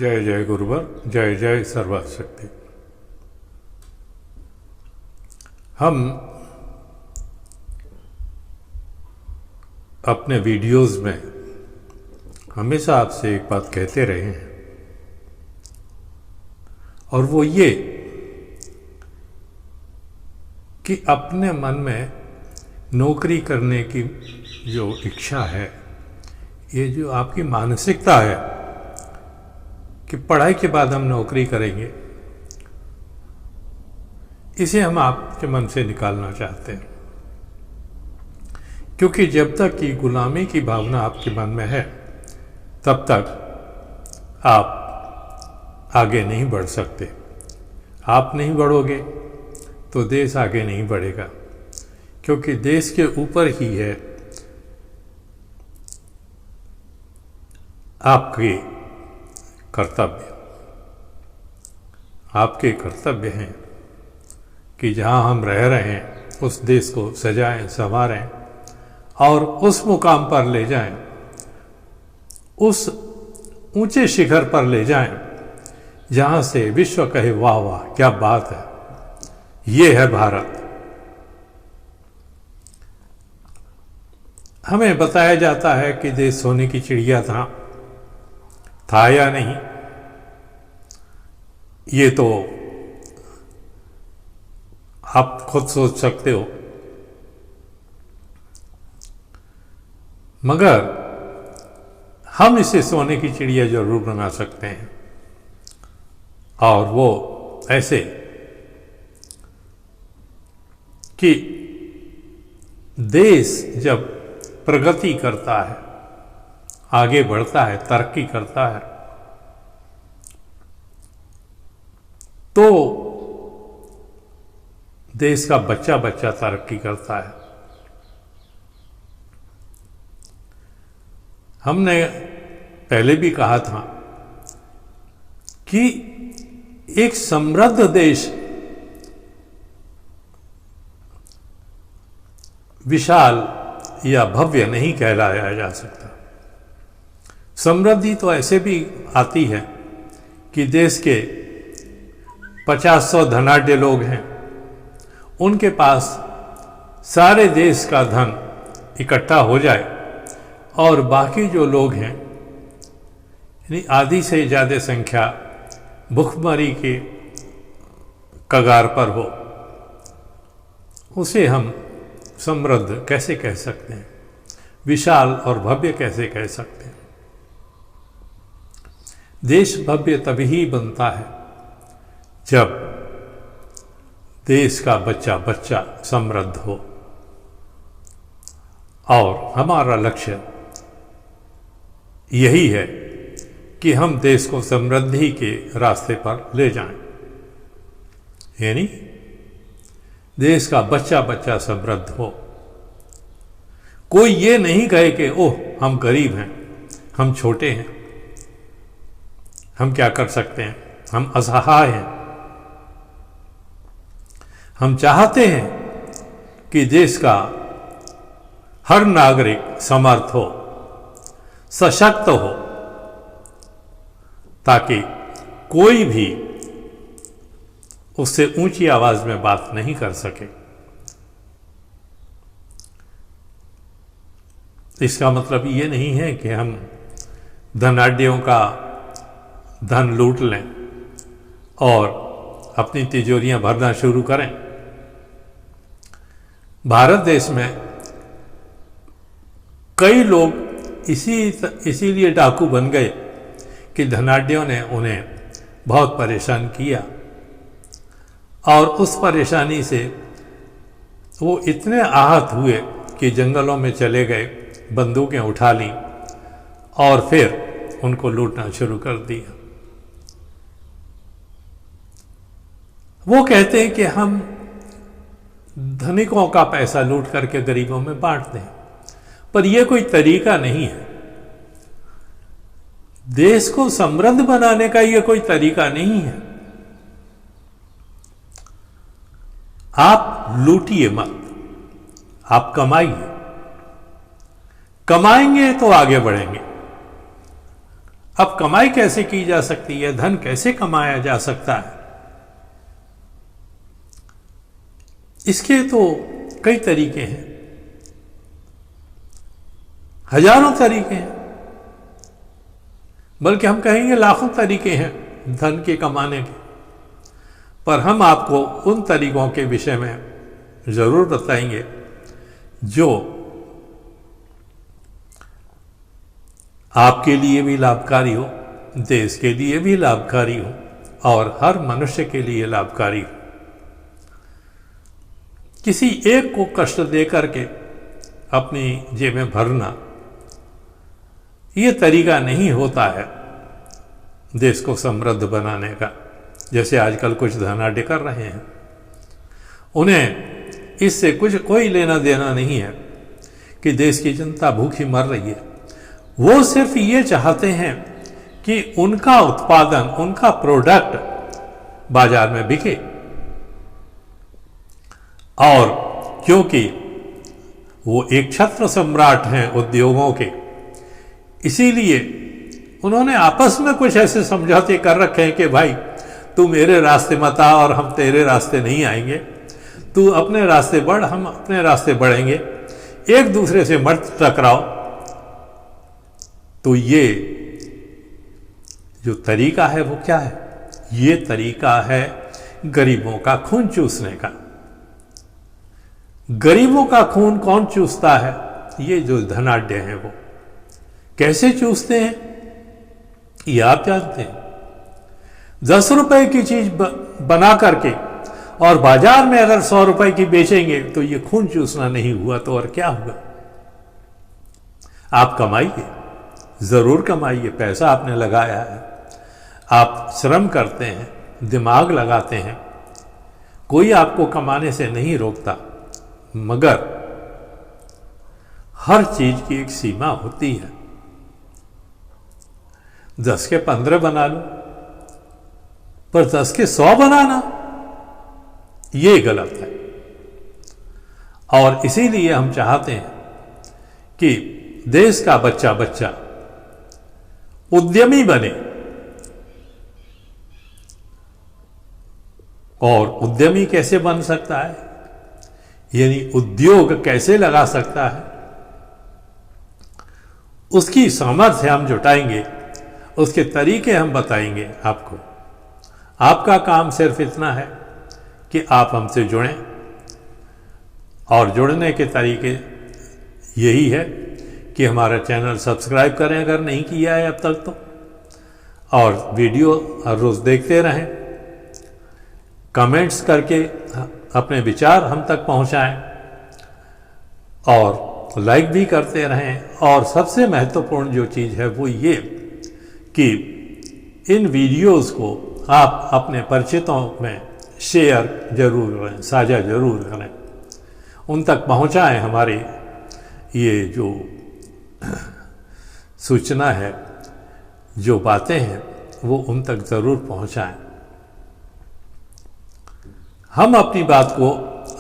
जय जय गुरुवर, जय जय सर्वशक्ति। हम अपने वीडियोस में हमेशा आपसे एक बात कहते रहे हैं, और वो ये कि अपने मन में नौकरी करने की जो इच्छा है, ये जो आपकी मानसिकता है कि पढ़ाई के बाद हम नौकरी करेंगे, इसे हम आपके मन से निकालना चाहते हैं। क्योंकि जब तक कि गुलामी की भावना आपके मन में है, तब तक आप आगे नहीं बढ़ सकते। आप नहीं बढ़ोगे तो देश आगे नहीं बढ़ेगा, क्योंकि देश के ऊपर ही है आपके कर्तव्य। आपके कर्तव्य हैं कि जहां हम रह रहे हैं उस देश को सजाएं, संवारें और उस मुकाम पर ले जाएं, उस ऊंचे शिखर पर ले जाएं जहां से विश्व कहे वाह वाह क्या बात है, ये है भारत। हमें बताया जाता है कि देश सोने की चिड़िया था या नहीं, ये तो आप खुद सोच सकते हो, मगर हम इसे सोने की चिड़िया जरूर बना सकते हैं। और वो ऐसे कि देश जब प्रगति करता है, आगे बढ़ता है, तरक्की करता है, तो देश का बच्चा बच्चा तरक्की करता है। हमने पहले भी कहा था कि एक समृद्ध देश विशाल या भव्य नहीं कहलाया जा सकता। समृद्धि तो ऐसे भी आती है कि देश के 50-100 धनाढ्य लोग हैं, उनके पास सारे देश का धन इकट्ठा हो जाए और बाकी जो लोग हैं, यानी आधी से ज़्यादा संख्या भुखमरी के कगार पर हो, उसे हम समृद्ध कैसे कह सकते हैं, विशाल और भव्य कैसे कह सकते हैं। देश भव्य तभी बनता है जब देश का बच्चा बच्चा समृद्ध हो, और हमारा लक्ष्य यही है कि हम देश को समृद्धि के रास्ते पर ले जाएं, यानी देश का बच्चा बच्चा समृद्ध हो। कोई ये नहीं कहे कि ओह हम गरीब हैं, हम छोटे हैं, हम क्या कर सकते हैं, हम असहाय हैं। हम चाहते हैं कि देश का हर नागरिक समर्थ हो, सशक्त हो, ताकि कोई भी उससे ऊंची आवाज में बात नहीं कर सके। इसका मतलब ये नहीं है कि हम धनाढ्यों का धन लूट लें और अपनी तिजोरियां भरना शुरू करें। भारत देश में कई लोग इसीलिए डाकू बन गए कि धनाढ्यों ने उन्हें बहुत परेशान किया, और उस परेशानी से वो इतने आहत हुए कि जंगलों में चले गए, बंदूकें उठा ली और फिर उनको लूटना शुरू कर दिया। वो कहते हैं कि हम धनिकों का पैसा लूट करके गरीबों में बांट दें, पर यह कोई तरीका नहीं है। देश को समृद्ध बनाने का यह कोई तरीका नहीं है। आप लूटिए मत, आप कमाइए, कमाएंगे तो आगे बढ़ेंगे। अब कमाई कैसे की जा सकती है, धन कैसे कमाया जा सकता है, इसके तो कई तरीके हैं, हजारों तरीके हैं, बल्कि हम कहेंगे लाखों तरीके हैं धन के कमाने के। पर हम आपको उन तरीकों के विषय में जरूर बताएंगे जो आपके लिए भी लाभकारी हो, देश के लिए भी लाभकारी हो और हर मनुष्य के लिए लाभकारी हो। किसी एक को कष्ट दे करके अपनी जेब में भरना ये तरीका नहीं होता है देश को समृद्ध बनाने का, जैसे आजकल कुछ धनाढ्य कर रहे हैं। उन्हें इससे कुछ कोई लेना देना नहीं है कि देश की जनता भूखी मर रही है। वो सिर्फ ये चाहते हैं कि उनका उत्पादन, उनका प्रोडक्ट बाजार में बिके, और क्योंकि वो एक छत्र सम्राट हैं उद्योगों के, इसीलिए उन्होंने आपस में कुछ ऐसे समझौते कर रखे हैं कि भाई तू मेरे रास्ते मत आ और हम तेरे रास्ते नहीं आएंगे, तू अपने रास्ते बढ़, हम अपने रास्ते बढ़ेंगे, एक दूसरे से मत टकराओ। तो ये जो तरीका है वो क्या है? ये तरीका है गरीबों का खून चूसने का। गरीबों का खून कौन चूसता है? ये जो धनाढ्य हैं वो कैसे चूसते हैं ये आप जानते हैं। 10 रुपए की चीज बना करके और बाजार में अगर 100 रुपए की बेचेंगे तो ये खून चूसना नहीं हुआ तो और क्या हुआ? आप कमाइए, जरूर कमाइए, पैसा आपने लगाया है, आप श्रम करते हैं, दिमाग लगाते हैं, कोई आपको कमाने से नहीं रोकता, मगर हर चीज की एक सीमा होती है। 10 के 15 बना लो, पर 10 के 100 बनाना ये गलत है। और इसीलिए हम चाहते हैं कि देश का बच्चा बच्चा उद्यमी बने, और उद्यमी कैसे बन सकता है, यानी उद्योग कैसे लगा सकता है, उसकी सामर्थ्य हम जुटाएंगे, उसके तरीके हम बताएंगे आपको। आपका काम सिर्फ इतना है कि आप हमसे जुड़ें, और जुड़ने के तरीके यही है कि हमारा चैनल सब्सक्राइब करें अगर नहीं किया है अब तक तो, और वीडियो हर रोज़ देखते रहें, कमेंट्स करके अपने विचार हम तक पहुंचाएं, और लाइक भी करते रहें। और सबसे महत्वपूर्ण जो चीज़ है वो ये कि इन वीडियोस को आप अपने परिचितों में शेयर जरूर करें, साझा जरूर करें, उन तक पहुंचाएं। हमारी ये जो सूचना है, जो बातें हैं, वो उन तक जरूर पहुंचाएं। हम अपनी बात को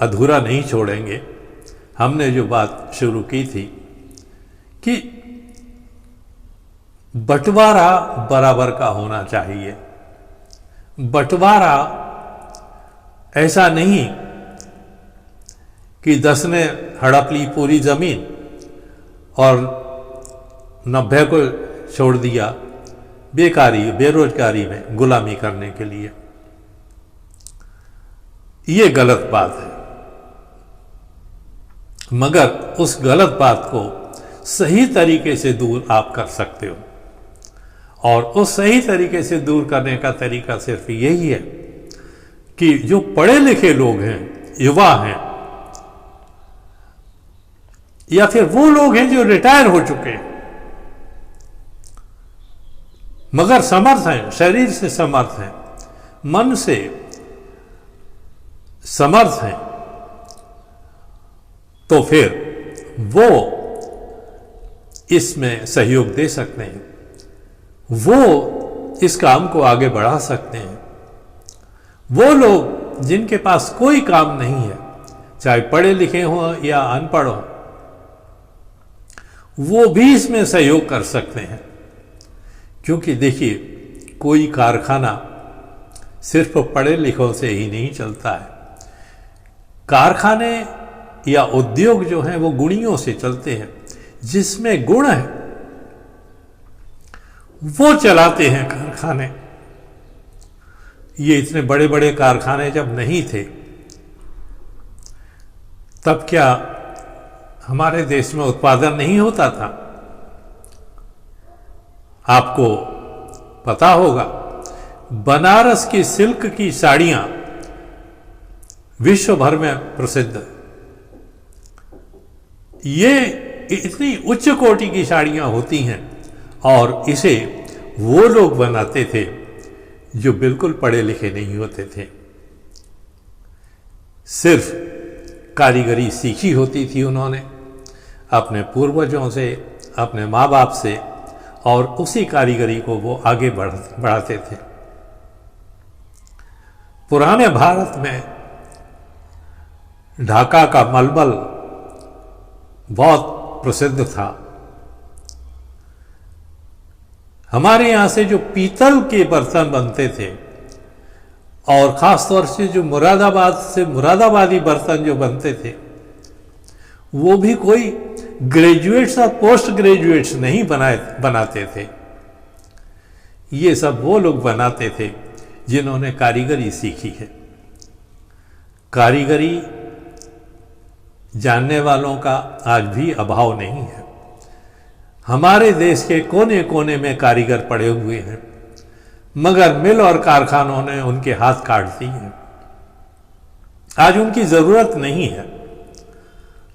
अधूरा नहीं छोड़ेंगे। हमने जो बात शुरू की थी कि बंटवारा बराबर का होना चाहिए। बंटवारा ऐसा नहीं कि 10 ने हड़प ली पूरी जमीन और 90 को छोड़ दिया बेकारी, बेरोजगारी में गुलामी करने के लिए। ये गलत बात है, मगर उस गलत बात को सही तरीके से दूर आप कर सकते हो, और उस सही तरीके से दूर करने का तरीका सिर्फ यही है कि जो पढ़े लिखे लोग हैं, युवा हैं, या फिर वो लोग हैं जो रिटायर हो चुके हैं मगर समर्थ हैं, शरीर से समर्थ हैं, मन से समर्थ हैं, तो फिर वो इसमें सहयोग दे सकते हैं, वो इस काम को आगे बढ़ा सकते हैं। वो लोग जिनके पास कोई काम नहीं है, चाहे पढ़े लिखे हों या अनपढ़ हों, वो भी इसमें सहयोग कर सकते हैं, क्योंकि देखिए, कोई कारखाना सिर्फ पढ़े लिखों से ही नहीं चलता है। कारखाने या उद्योग जो हैं वो गुणियों से चलते हैं। जिसमें गुण है वो चलाते हैं कारखाने। ये इतने बड़े बड़े कारखाने जब नहीं थे, तब क्या हमारे देश में उत्पादन नहीं होता था? आपको पता होगा, बनारस की सिल्क की साड़ियां विश्व भर में प्रसिद्ध। ये इतनी उच्च कोटि की साड़ियां होती हैं और इसे वो लोग बनाते थे जो बिल्कुल पढ़े लिखे नहीं होते थे। सिर्फ कारीगरी सीखी होती थी उन्होंने अपने पूर्वजों से, अपने माँ बाप से, और उसी कारीगरी को वो आगे बढ़ाते थे। पुराने भारत में ढाका का मलमल बहुत प्रसिद्ध था। हमारे यहाँ से जो पीतल के बर्तन बनते थे, और ख़ास तौर से जो मुरादाबाद से मुरादाबादी बर्तन जो बनते थे, वो भी कोई ग्रेजुएट्स और पोस्ट ग्रेजुएट्स नहीं बनाते थे। ये सब वो लोग बनाते थे जिन्होंने कारीगरी सीखी है। कारीगरी जानने वालों का आज भी अभाव नहीं है। हमारे देश के कोने कोने में कारीगर पड़े हुए हैं, मगर मिल और कारखानों ने उनके हाथ काट दिए हैं। आज उनकी जरूरत नहीं है।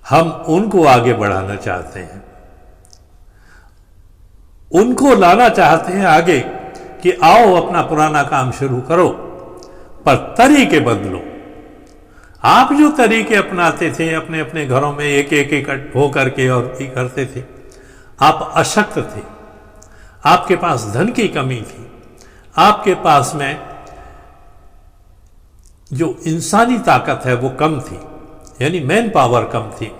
हम उनको आगे बढ़ाना चाहते हैं, उनको लाना चाहते हैं आगे कि आओ अपना पुराना काम शुरू करो, पर तरीके बदलो। आप जो तरीके अपनाते थे अपने अपने घरों में एक एक हो करके और भी करते थे, आप अशक्त थे। आपके पास धन की कमी थी। आपके पास में जो इंसानी ताकत है वो कम थी, यानी मैन पावर कम थी।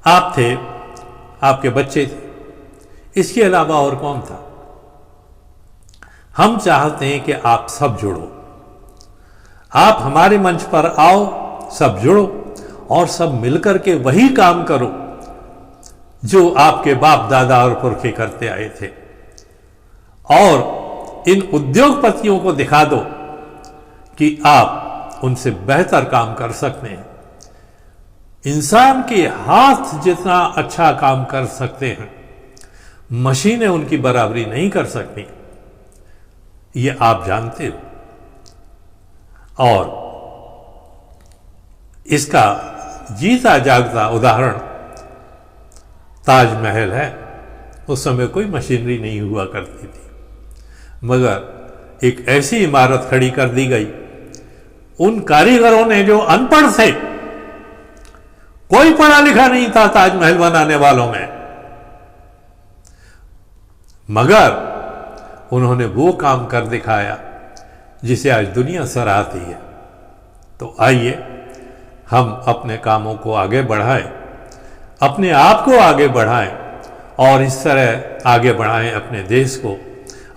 आप थे, आपके बच्चे थे, इसके अलावा और कौन था? हम चाहते हैं कि आप सब जुड़ो, आप हमारे मंच पर आओ, सब जुड़ो और सब मिलकर के वही काम करो जो आपके बाप दादा और पुरखे करते आए थे। और इन उद्योगपतियों को दिखा दो कि आप उनसे बेहतर काम कर सकते हैं। इंसान के हाथ जितना अच्छा काम कर सकते हैं, मशीनें उनकी बराबरी नहीं कर सकती, ये आप जानते हो। और इसका जीता जागता उदाहरण ताजमहल है। उस समय कोई मशीनरी नहीं हुआ करती थी, मगर एक ऐसी इमारत खड़ी कर दी गई उन कारीगरों ने जो अनपढ़ थे। कोई पढ़ा लिखा नहीं था ताजमहल बनाने वालों में, मगर उन्होंने वो काम कर दिखाया जिसे आज दुनिया सराहती है। तो आइए हम अपने कामों को आगे बढ़ाएं, अपने आप को आगे बढ़ाएं और इस तरह आगे बढ़ाएं अपने देश को,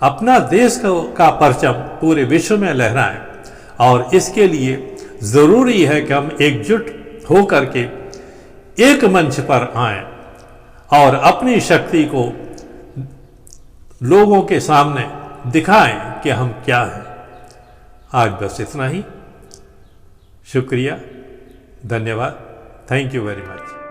अपना देश का परचम पूरे विश्व में लहराएं। और इसके लिए ज़रूरी है कि हम एकजुट हो करके एक मंच पर आएं और अपनी शक्ति को लोगों के सामने दिखाएं कि हम क्या हैं। आज बस इतना ही। शुक्रिया, धन्यवाद, थैंक यू वेरी मच।